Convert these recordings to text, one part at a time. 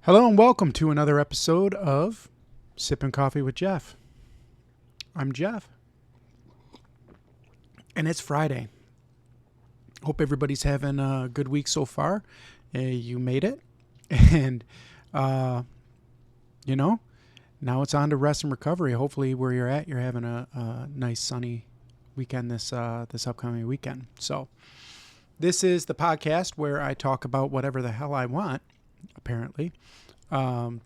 Hello and welcome to another episode of Sipping Coffee with Jeff. I'm Jeff, and it's Friday. Hope everybody's having a good week so far. You made it, and now it's on to rest and recovery. Hopefully, where you're at, you're having a nice sunny weekend this upcoming weekend. So, this is the podcast where I talk about whatever the hell I want. Apparently, I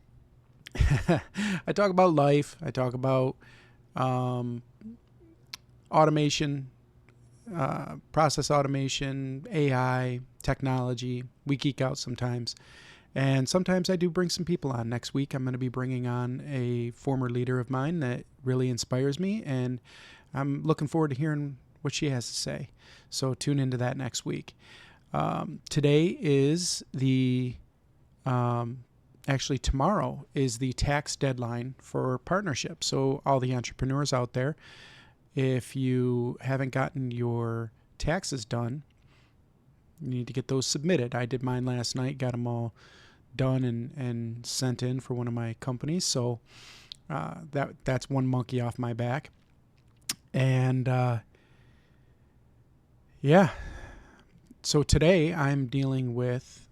talk about life. I talk about automation, process automation, AI, technology. We geek out sometimes. And sometimes I do bring some people on. Next week, I'm going to be bringing on a former leader of mine that really inspires me. And I'm looking forward to hearing what she has to say. So tune into that next week. Today is actually tomorrow is the tax deadline for partnership. So all the entrepreneurs out there, if you haven't gotten your taxes done, you need to get those submitted. I did mine last night, got them all done and sent in for one of my companies. So that's one monkey off my back. And so today I'm dealing with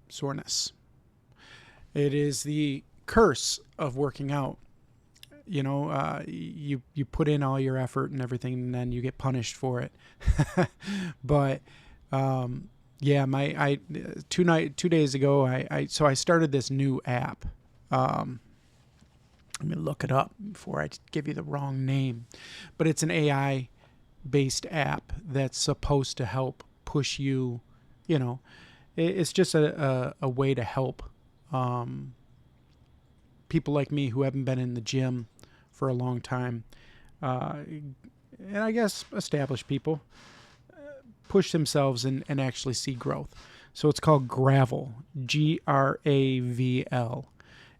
soreness. It is the curse of working out. You put in all your effort and everything, and then you get punished for it. But 2 days ago, I started this new app. Let me look it up before I give you the wrong name. But it's an AI based app that's supposed to help push you. It's just a way to help people like me who haven't been in the gym for a long time, and I guess established people push themselves and actually see growth. So it's called Gravel, Gravel, and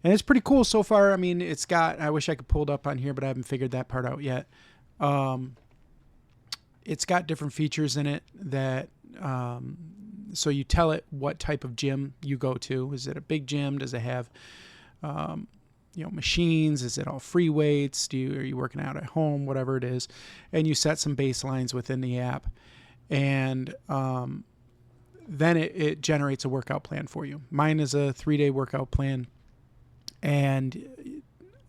it's pretty cool so far. I mean, I wish I could pull it up on here, but I haven't figured that part out yet. It's got different features in it that so you tell it what type of gym you go to. Is it a big gym? Does it have, machines? Is it all free weights? Are you working out at home? Whatever it is. And you set some baselines within the app. And then it generates a workout plan for you. Mine is a 3-day workout plan. And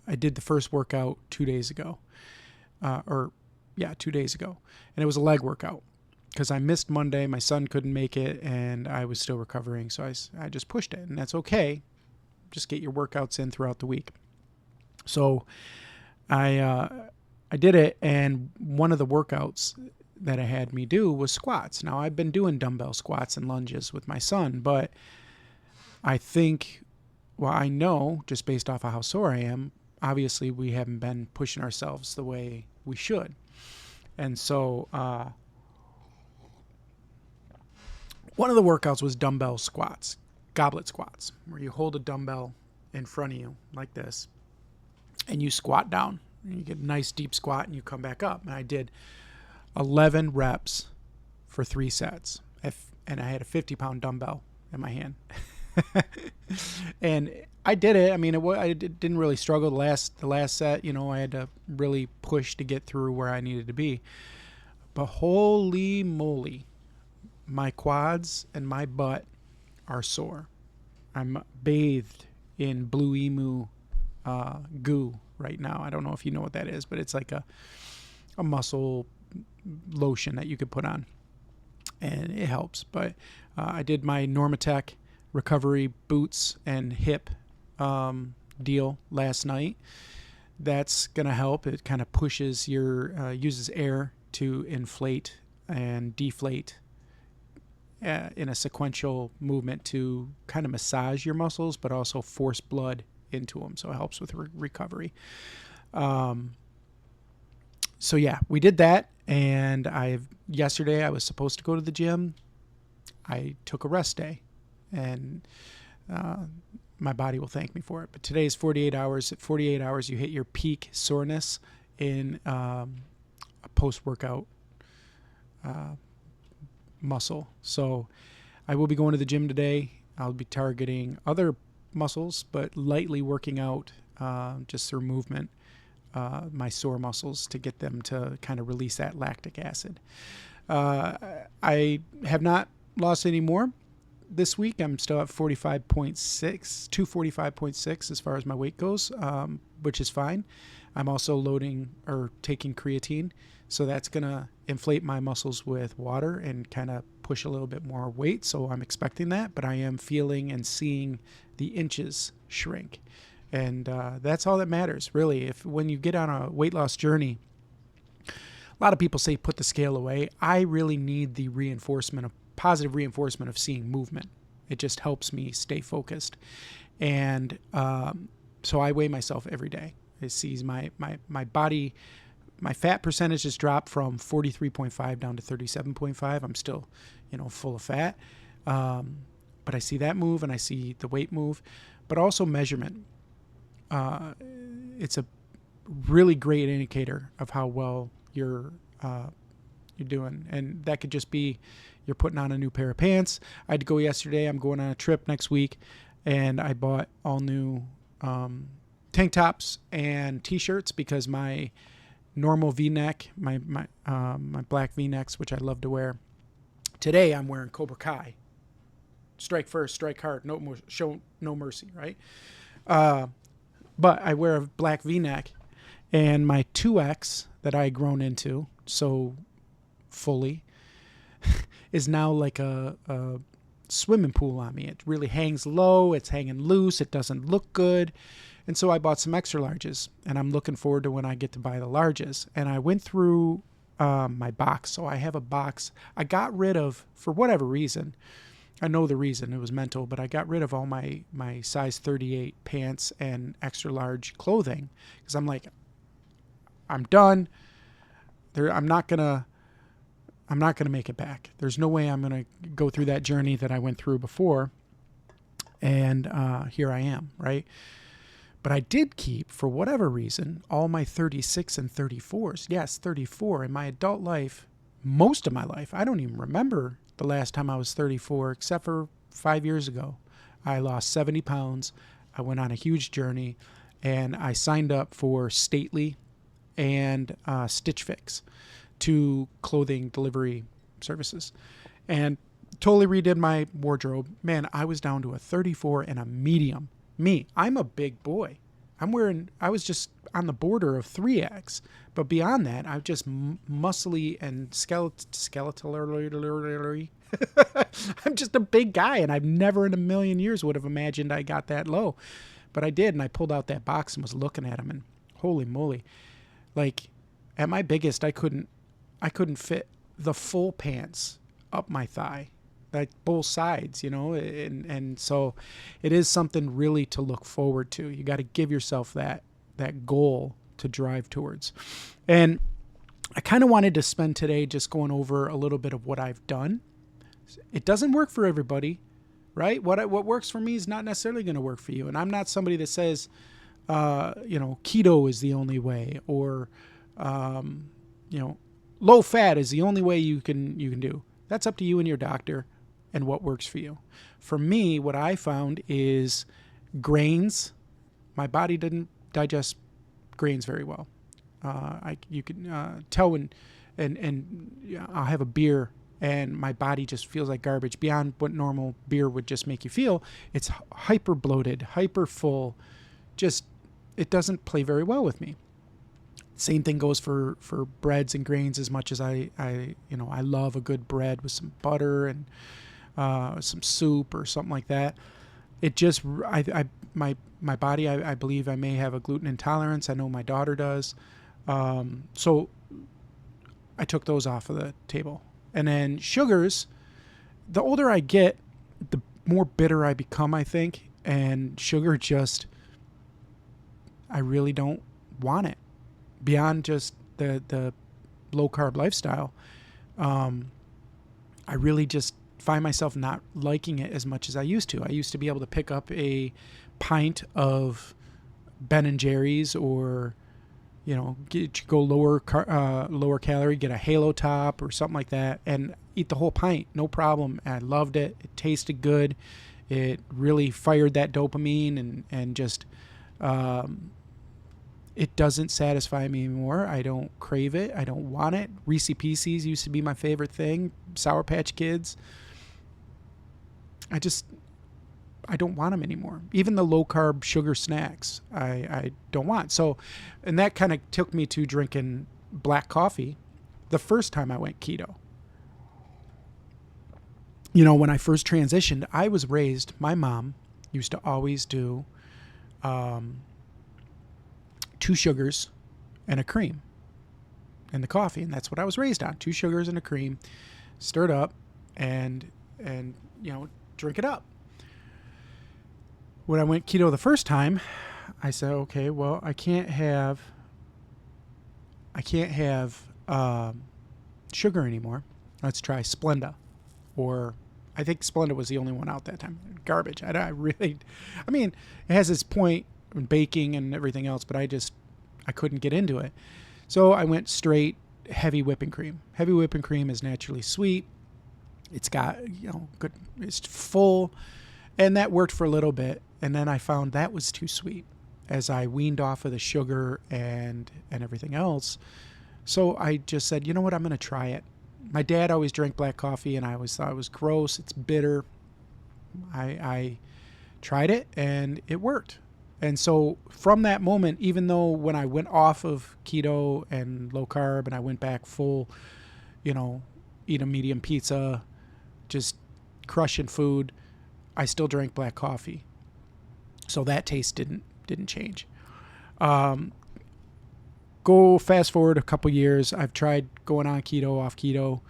I did the first workout 2 days ago. 2 days ago. And it was a leg workout. Because I missed Monday, my son couldn't make it, and I was still recovering, so I just pushed it, and that's okay. Just get your workouts in throughout the week. So I did it, and one of the workouts that it had me do was squats. Now, I've been doing dumbbell squats and lunges with my son, but I know, just based off of how sore I am, obviously we haven't been pushing ourselves the way we should. And so one of the workouts was dumbbell squats, goblet squats, where you hold a dumbbell in front of you like this, and you squat down. And you get a nice deep squat, and you come back up. And I did 11 reps for 3 sets, and I had a 50-pound dumbbell in my hand. And I did it. I mean, I didn't really struggle the last set. I had to really push to get through where I needed to be. But holy moly, my quads and my butt are sore. I'm bathed in Blue Emu goo right now. I don't know if you know what that is, but it's like a muscle lotion that you could put on, and it helps. But I did my Normatec recovery boots and hip deal last night. That's going to help. It kind of pushes uses air to inflate and deflate in a sequential movement to kind of massage your muscles, but also force blood into them. So it helps with recovery. We did that. And yesterday I was supposed to go to the gym. I took a rest day, and my body will thank me for it. But today is 48 hours. At 48 hours, you hit your peak soreness in a post-workout muscle. So I will be going to the gym today. I'll be targeting other muscles, but lightly working out just through movement, my sore muscles to get them to kind of release that lactic acid. I have not lost any more this week. I'm still at 45.6, 245.6 as far as my weight goes, which is fine. I'm also loading or taking creatine, so that's going to inflate my muscles with water and kind of push a little bit more weight. So I'm expecting that, but I am feeling and seeing the inches shrink. And that's all that matters, really. If when you get on a weight loss journey, a lot of people say put the scale away. I really need the positive reinforcement of seeing movement. It just helps me stay focused. And so I weigh myself every day. It sees my body, my fat percentage has dropped from 43.5 down to 37.5. I'm still, full of fat. But I see that move and I see the weight move, but also measurement. It's a really great indicator of how well you're doing. And that could just be you're putting on a new pair of pants. I had to go yesterday. I'm going on a trip next week, and I bought all new tank tops and t-shirts because my normal V-neck, my black V-necks, which I love to wear. Today I'm wearing Cobra Kai. Strike first, strike hard, show no mercy, right? But I wear a black V-neck, and my 2X that I had grown into so fully is now like a swimming pool on me. It really hangs low. It's hanging loose. It doesn't look good. And so I bought some extra larges, and I'm looking forward to when I get to buy the larges. And I went through my box. So I have a box. I got rid of, for whatever reason, I know the reason, it was mental, but I got rid of all my size 38 pants and extra large clothing because I'm like, I'm done. I'm not gonna make it back. There's no way I'm gonna go through that journey that I went through before. And here I am, right? But I did keep, for whatever reason, all my 36 and 34s. Yes, 34 in my adult life, most of my life. I don't even remember the last time I was 34, except for 5 years ago. I lost 70 pounds. I went on a huge journey, and I signed up for Stately and Stitch Fix, 2 clothing delivery services, and totally redid my wardrobe. Man, I was down to a 34 and a medium. I'm a big boy. I was just on the border of 3X, but beyond that, I'm just muscly and skeletal. I'm just a big guy, and I've never in a million years would have imagined I got that low, but I did. And I pulled out that box and was looking at them, and holy moly, like at my biggest, I couldn't fit the full pants up my thigh, like both sides, and so it is something really to look forward to. You got to give yourself that goal to drive towards. And I kind of wanted to spend today just going over a little bit of what I've done. It doesn't work for everybody, right? What works for me is not necessarily going to work for you. And I'm not somebody that says, keto is the only way, or, low fat is the only way you can do. That's up to you and your doctor and what works for you. For me, what I found is grains. My body didn't digest grains very well. You can tell when, and I'll have a beer and my body just feels like garbage beyond what normal beer would just make you feel. It's hyper bloated, hyper full. Just, it doesn't play very well with me. Same thing goes for breads and grains. As much as I love a good bread with some butter and some soup or something like that. It just, my body, I believe I may have a gluten intolerance. I know my daughter does. So I took those off of the table. And then sugars, the older I get, the more bitter I become, I think. And sugar just, I really don't want it. Beyond just the low carb lifestyle, I really just find myself not liking it as much as I used to. I used to be able to pick up a pint of Ben and Jerry's, or go lower calorie, get a Halo Top or something like that, and eat the whole pint, no problem. And I loved it. It tasted good. It really fired that dopamine and just, it doesn't satisfy me anymore. I don't crave it. I don't want it. Reese Pieces used to be my favorite thing. Sour Patch Kids. I don't want them anymore. Even the low carb sugar snacks, I don't want. So, and that kind of took me to drinking black coffee the first time I went keto. You know, when I first transitioned, I was raised, my mom used to always do 2 sugars and a cream in the coffee. And that's what I was raised on. 2 sugars and a cream, stirred up and, you know, drink it up. When I went keto the first time, I said, okay, well, I can't have sugar anymore. Let's try Splenda. Or I think Splenda was the only one out that time. Garbage. I mean, it has its point in baking and everything else, but I couldn't get into it. So I went straight heavy whipping cream. Heavy whipping cream is naturally sweet. It's got, you know, good, it's full. And that worked for a little bit. And then I found that was too sweet as I weaned off of the sugar and everything else. So I just said, you know what, I'm going to try it. My dad always drank black coffee, and I always thought it was gross. It's bitter. I tried it, and it worked. And so from that moment, even though when I went off of keto and low carb and I went back full, you know, eat a medium pizza, just crushing food, I still drank black coffee. So that taste didn't change. Go fast forward a couple years. I've tried going on keto, off keto,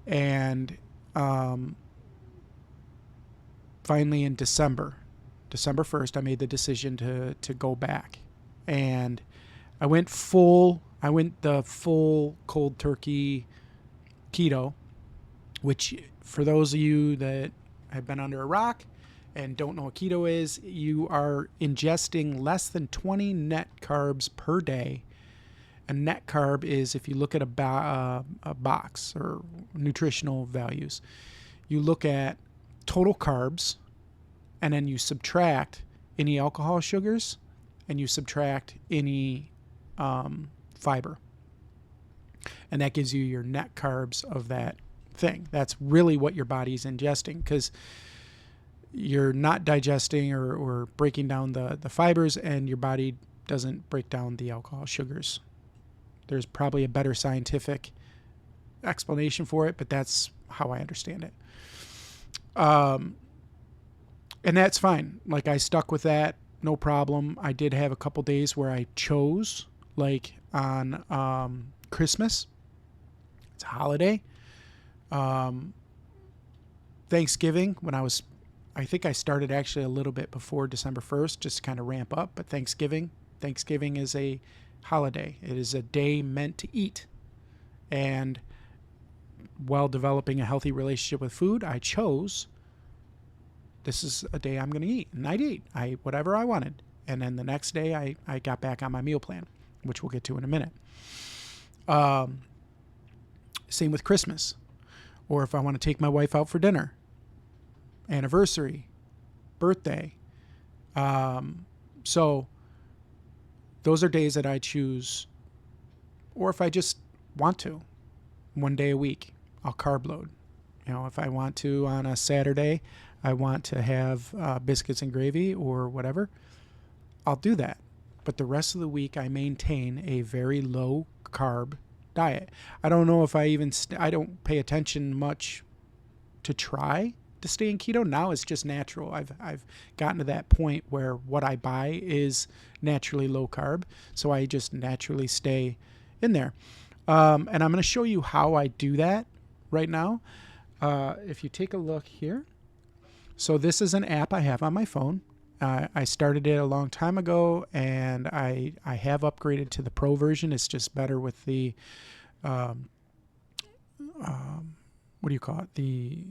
and finally in December 1st, I made the decision to go back. And I went the full cold turkey keto, which for those of you that have been under a rock and don't know what keto is, you are ingesting less than 20 net carbs per day. A net carb is, if you look at a box or nutritional values, you look at total carbs, and then you subtract any alcohol sugars, and you subtract any fiber. And that gives you your net carbs of that thing. That's really what your body's ingesting, because you're not digesting or breaking down the fibers, and your body doesn't break down the alcohol sugars. There's probably a better scientific explanation for it, but that's how I understand it. And that's fine. Like, I stuck with that, no problem. I did have a couple days where I chose, like on Christmas. It's a holiday. Thanksgiving, I think I started actually a little bit before December 1st, just to kind of ramp up. But Thanksgiving is a holiday. It is a day meant to eat. And while developing a healthy relationship with food, I chose, this is a day I'm going to eat. And I'd eat whatever I wanted. And then the next day I got back on my meal plan, which we'll get to in a minute. Same with Christmas. Or if I want to take my wife out for dinner, anniversary, birthday. So those are days that I choose. Or if I just want to, one day a week, I'll carb load. You know, if I want to on a Saturday, I want to have biscuits and gravy or whatever, I'll do that. But the rest of the week, I maintain a very low carb diet. I don't know if I don't pay attention much to try to stay in keto. Now it's just natural. I've gotten to that point where what I buy is naturally low carb, so I just naturally stay in there. And I'm going to show you how I do that right now. If you take a look here. So this is an app I have on my phone. I started it a long time ago, and I have upgraded to the Pro version. It's just better with the, what do you call it? The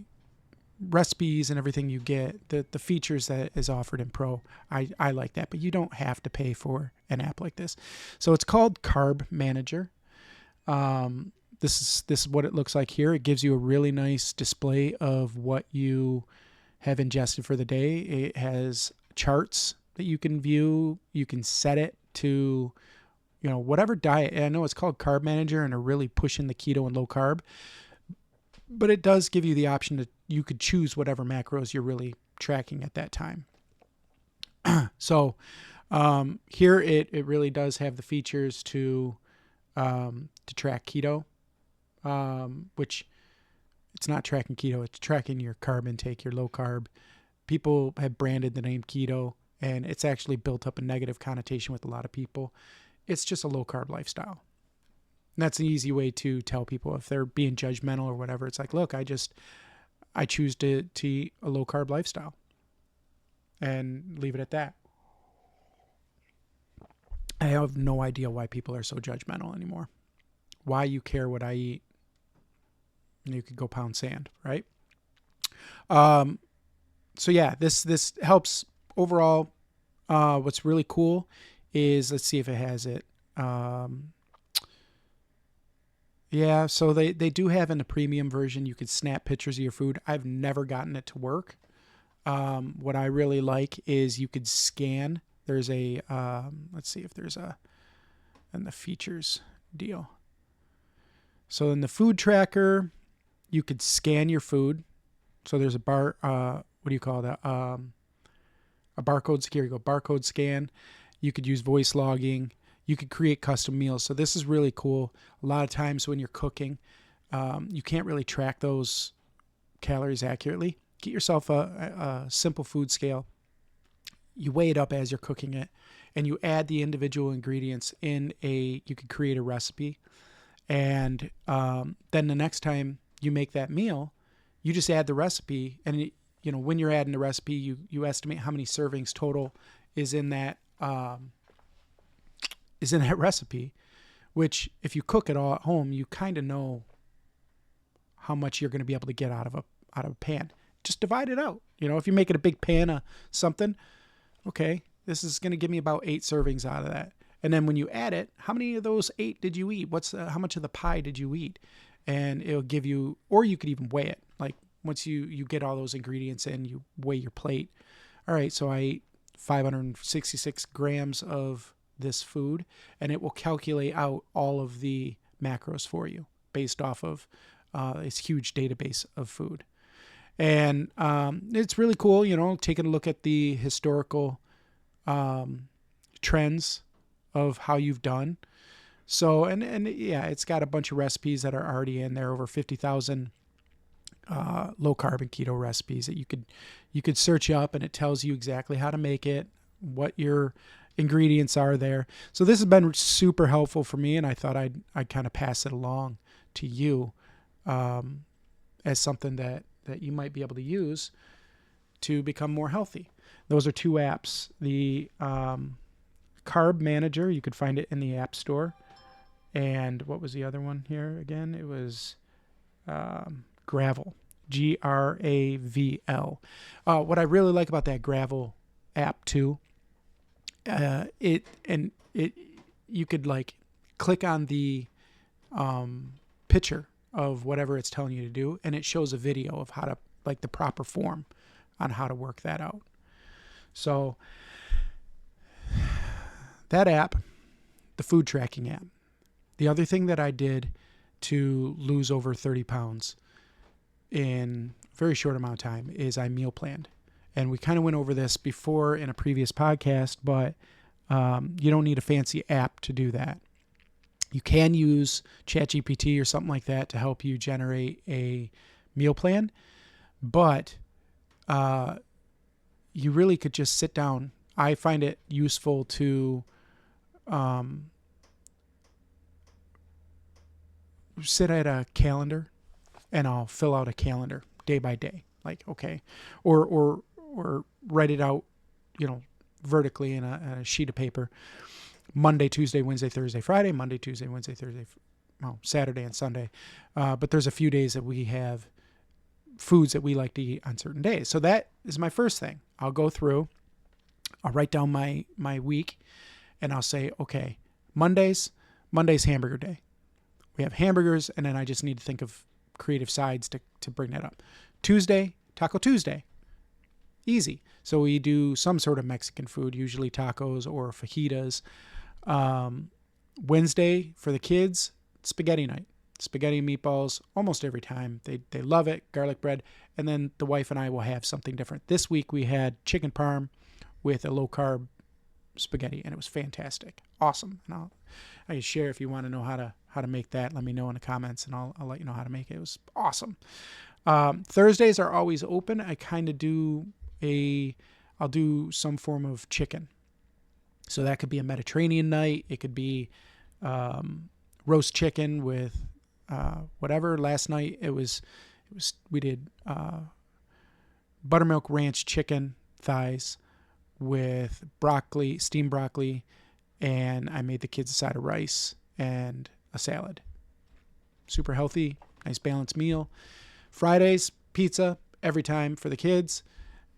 recipes and everything you get, the features that is offered in Pro. I like that, but you don't have to pay for an app like this. So it's called Carb Manager. This is what it looks like here. It gives you a really nice display of what you have ingested for the day. It has charts that you can view. You can set it to, whatever diet. And I know it's called Carb Manager and are really pushing the keto and low carb, but it does give you the option that you could choose whatever macros you're really tracking at that time. So here it really does have the features to track keto, which it's not tracking keto. It's tracking your carb intake, your low carb. People have branded the name keto, and it's actually built up a negative connotation with a lot of people. It's just a low carb lifestyle. And that's an easy way to tell people if they're being judgmental or whatever. It's like, look, I choose to eat a low carb lifestyle and leave it at that. I have no idea why people are so judgmental anymore. Why you care what I eat. You could go pound sand, right? So yeah, this helps overall. What's really cool is, let's see if it has it. Yeah, so they do have in the premium version, you could snap pictures of your food. I've never gotten it to work. What I really like is you could scan. There's a, let's see if there's in the features deal. So in the food tracker, you could scan your food. So there's a what do you call that? A barcode scan. Here you go, barcode scan. You could use voice logging. You could create custom meals. So this is really cool. A lot of times when you're cooking, you can't really track those calories accurately. Get yourself a simple food scale. You weigh it up as you're cooking it, and you add the individual ingredients you could create a recipe. And then the next time you make that meal, you just add the recipe. And, when you're adding the recipe, you estimate how many servings total is in that recipe, which if you cook it all at home, you kind of know how much you're going to be able to get out of a pan. Just divide it out. If you're making a big pan of something, okay, this is going to give me about 8 servings out of that. And then when you add it, how many of those 8 did you eat? How much of the pie did you eat? And it'll give you, or you could even weigh it. Like once you get all those ingredients in, you weigh your plate. All right, so I ate 566 grams of this food, and it will calculate out all of the macros for you based off of this huge database of food. And it's really cool, taking a look at the historical trends of how you've done. So, and yeah, it's got a bunch of recipes that are already in there, over 50,000 low carb and keto recipes that you could search up, and it tells you exactly how to make it, what your ingredients are there. So this has been super helpful for me, and I thought I'd kind of pass it along to you as something that you might be able to use to become more healthy. Those are 2 apps. The Carb Manager, you could find it in the App Store. And what was the other one here again? It was Gravel, Gravel. What I really like about that Gravel app too, you could like click on the picture of whatever it's telling you to do, and it shows a video of how to, like, the proper form on how to work that out. So that app, the food tracking app. The other thing that I did to lose over 30 pounds in a very short amount of time is I meal planned. And we kind of went over this before in a previous podcast, but you don't need a fancy app to do that. You can use ChatGPT or something like that to help you generate a meal plan, but you really could just sit down. I find it useful to sit at a calendar, and I'll fill out a calendar day by day, like, okay, or write it out, vertically in a sheet of paper. Monday, Tuesday, Wednesday, Thursday, Friday, Monday, Tuesday, Wednesday, Thursday, Saturday and Sunday. But there's a few days that we have foods that we like to eat on certain days. So that is my first thing. I'll go through, I'll write down my week, and I'll say, okay, Monday's hamburger day. We have hamburgers, and then I just need to think of creative sides to bring that up. Tuesday, Taco Tuesday. easy. So we do some sort of Mexican food, usually tacos or fajitas. Wednesday for the kids, spaghetti night. Spaghetti and meatballs almost every time. They love it, garlic bread. And then the wife and I will have something different. This week we had chicken parm with a low-carb spaghetti, and it was fantastic. Awesome. And I can share if you want to know how to make that. Let me know in the comments, and I'll let you know how to make it. It was awesome. Thursdays are always open. I kind of I'll do some form of chicken. So that could be a Mediterranean night. It could be roast chicken with whatever. Last night we did buttermilk ranch chicken thighs with broccoli, steamed broccoli, and I made the kids a side of rice and a salad. Super healthy, nice balanced meal. Fridays, pizza every time for the kids.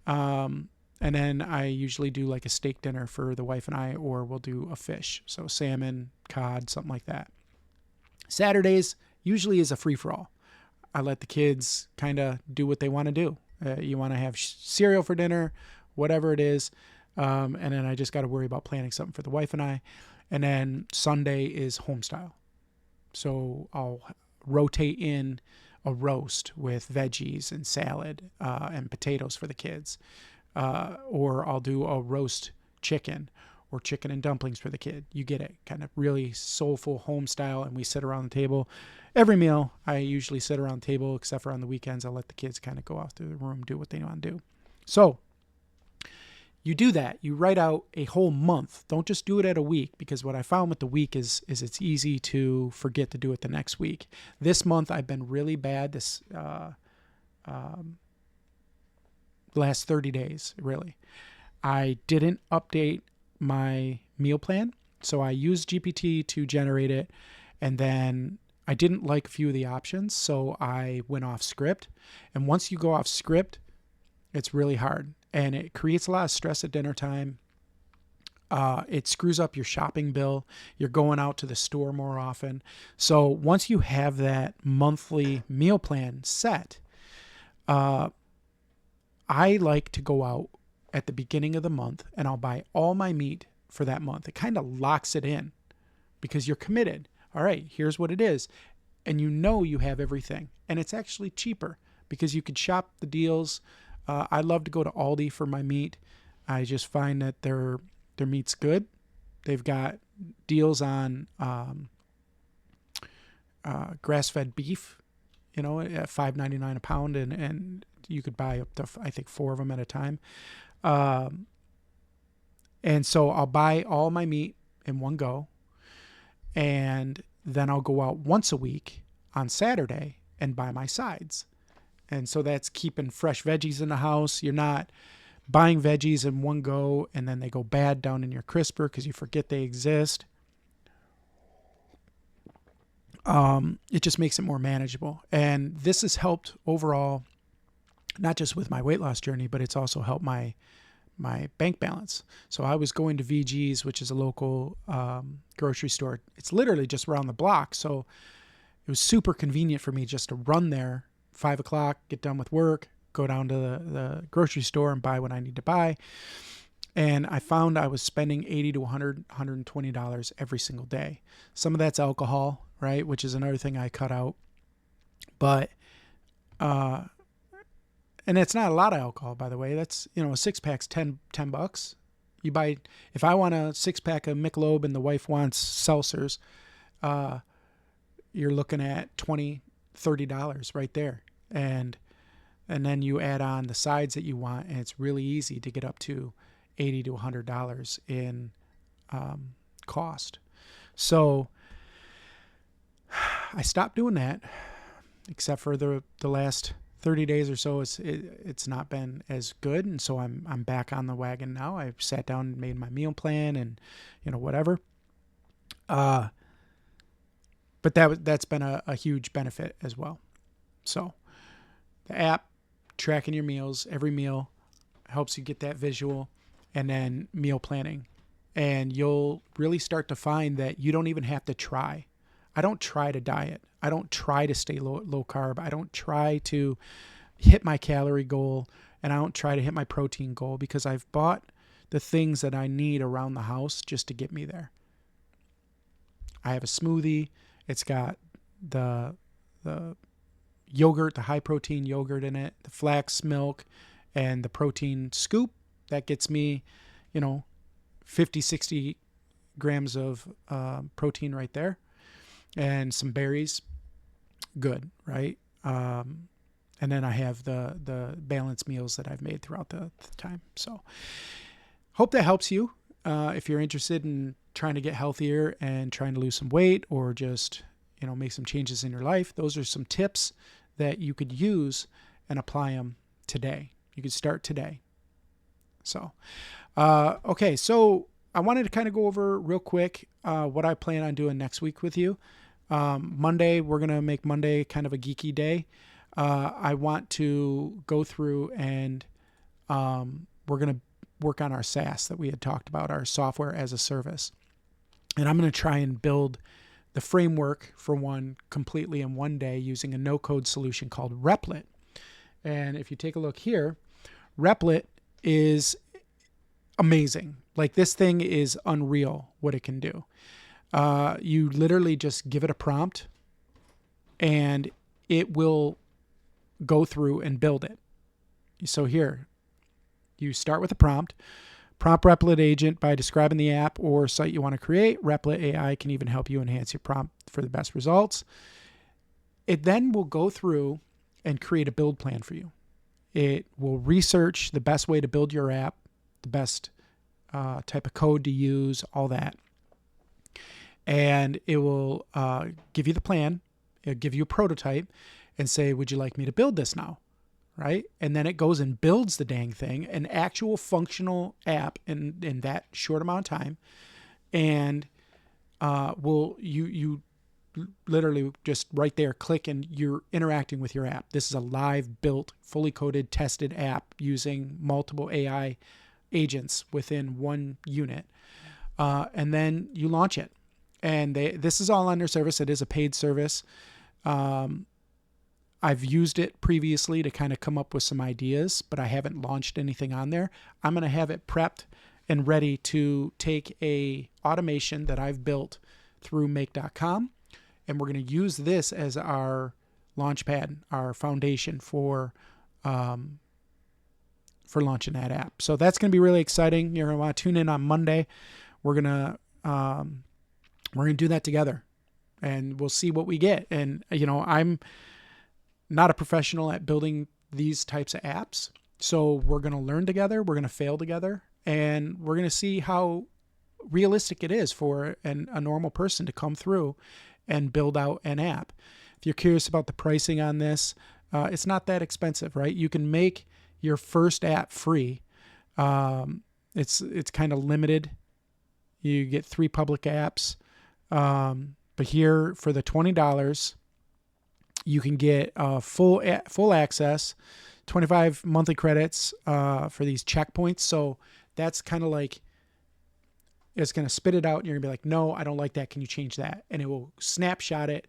And then I usually do like a steak dinner for the wife and I, or we'll do a fish. So salmon, cod, something like that. Saturdays usually is a free-for-all. I let the kids kind of do what they want to do. You want to have cereal for dinner, whatever it is. And then I just got to worry about planning something for the wife and I. And then Sunday is home style. So I'll rotate in a roast with veggies and salad and potatoes for the kids. Or I'll do a roast chicken or chicken and dumplings for the kid. You get it. Kind of really soulful home style. And we sit around the table. Every meal, I usually sit around the table, except for on the weekends. I'll let the kids kind of go off to the room, do what they want to do. So you do that. You write out a whole month. Don't just do it at a week, because what I found with the week is it's easy to forget to do it the next week. This month, I've been really bad this last 30 days, really. I didn't update my meal plan, so I used GPT to generate it, and then I didn't like a few of the options, so I went off script. And once you go off script, it's really hard, and it creates a lot of stress at dinner time. It screws up your shopping bill. You're going out to the store more often. So once you have that monthly meal plan set, I like to go out at the beginning of the month, and I'll buy all my meat for that month. It kind of locks it in because you're committed. All right, here's what it is. And you know you have everything. And it's actually cheaper because you could shop the deals. I love to go to Aldi for my meat. I just find that their meat's good. They've got deals on grass-fed beef, at $5.99 a pound, and you could buy up to, I think, 4 of them at a time. And so I'll buy all my meat in one go, and then I'll go out once a week on Saturday and buy my sides. And so that's keeping fresh veggies in the house. You're not buying veggies in one go and then they go bad down in your crisper because you forget they exist. It just makes it more manageable. And this has helped overall, not just with my weight loss journey, but it's also helped my bank balance. So I was going to VG's, which is a local grocery store. It's literally just around the block. So it was super convenient for me just to run there 5 o'clock, get done with work, go down to the grocery store and buy what I need to buy. And I found I was spending $80 to $100, $120 every single day. Some of that's alcohol, right? Which is another thing I cut out. But, and it's not a lot of alcohol, by the way. That's, a 6-pack's $10. You buy, if I want a 6-pack of Michelob and the wife wants seltzers, you're looking at $20, $30 right there. And then you add on the sides that you want, and it's really easy to get up to $80 to $100 in cost. So I stopped doing that, except for the last 30 days or so. It's not been as good, and so I'm back on the wagon now. I sat down and made my meal plan, and whatever. But that's been a huge benefit as well. So the app, tracking your meals, every meal helps you get that visual, and then meal planning. And you'll really start to find that you don't even have to try. I don't try to diet. I don't try to stay low carb. I don't try to hit my calorie goal and I don't try to hit my protein goal because I've bought the things that I need around the house just to get me there. I have a smoothie. It's got the yogurt, the high protein yogurt in it, the flax milk, and the protein scoop. That gets me, 50, 60 grams of protein right there, and some berries. Good, right? And then I have the balanced meals that I've made throughout the time. So hope that helps you. If you're interested in trying to get healthier and trying to lose some weight, or just, make some changes in your life, those are some tips that you could use and apply them today. You could start today. So, okay. So I wanted to kind of go over real quick what I plan on doing next week with you. Monday, we're going to make Monday kind of a geeky day. I want to go through and we're going to work on our SaaS that we had talked about, our software as a service. And I'm going to try and build the framework for one completely in one day using a no-code solution called Replit. And if you take a look here, Replit is amazing. Like, this thing is unreal what it can do. You literally just give it a prompt and it will go through and build it. So here, you start with a prompt. Prompt Replit agent by describing the app or site you want to create. Replit AI can even help you enhance your prompt for the best results. It then will go through and create a build plan for you. It will research the best way to build your app, the best type of code to use, all that. And it will give you the plan. It'll give you a prototype and say, would you like me to build this now? Right? And then it goes and builds the dang thing, an actual functional app in that short amount of time. And you literally just right there click and you're interacting with your app. This is a live built, fully coded, tested app using multiple AI agents within one unit. And then you launch it. And this is all on their service. It is a paid service. I've used it previously to kind of come up with some ideas, but I haven't launched anything on there. I'm going to have it prepped and ready to take a automation that I've built through make.com, and we're going to use this as our launchpad, our foundation for launching that app. So that's going to be really exciting. You're going to want to tune in on Monday. We're going to do that together, and we'll see what we get. And I'm not a professional at building these types of apps. So we're going to learn together. We're going to fail together, and we're going to see how realistic it is for a normal person to come through and build out an app. If you're curious about the pricing on this, it's not that expensive, right? You can make your first app free. It's kind of limited. You get 3 public apps. But here for the $20, you can get full access, 25 monthly credits for these checkpoints. So that's kind of like, it's going to spit it out and you're going to be like, no, I don't like that. Can you change that? And it will snapshot it,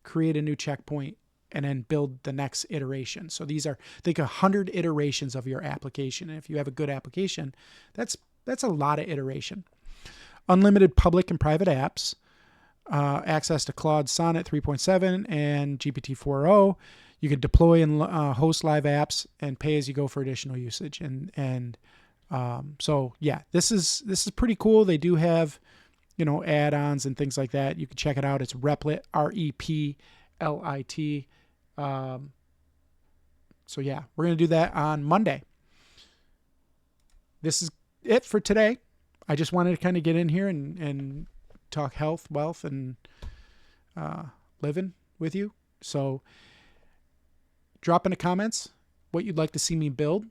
create a new checkpoint, and then build the next iteration. So these are, think 100 iterations of your application. And if you have a good application, that's a lot of iteration. Unlimited public and private apps. Access to Claude Sonnet 3.7 and GPT-4o. You can deploy and host live apps and pay as you go for additional usage. So yeah, this is pretty cool. They do have, add-ons and things like that. You can check it out. It's Replit, Replit. So yeah, we're going to do that on Monday. This is it for today. I just wanted to kind of get in here and talk health, wealth, and living with you. So drop in the comments what you'd like to see me build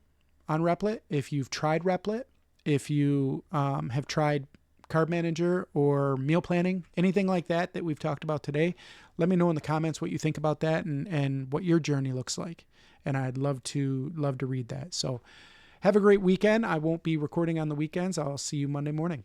on Replit. If you've tried Replit, if you have tried Carb Manager or meal planning, anything like that we've talked about today, let me know in the comments what you think about that and what your journey looks like. And I'd love to read that. So have a great weekend. I won't be recording on the weekends. I'll see you Monday morning.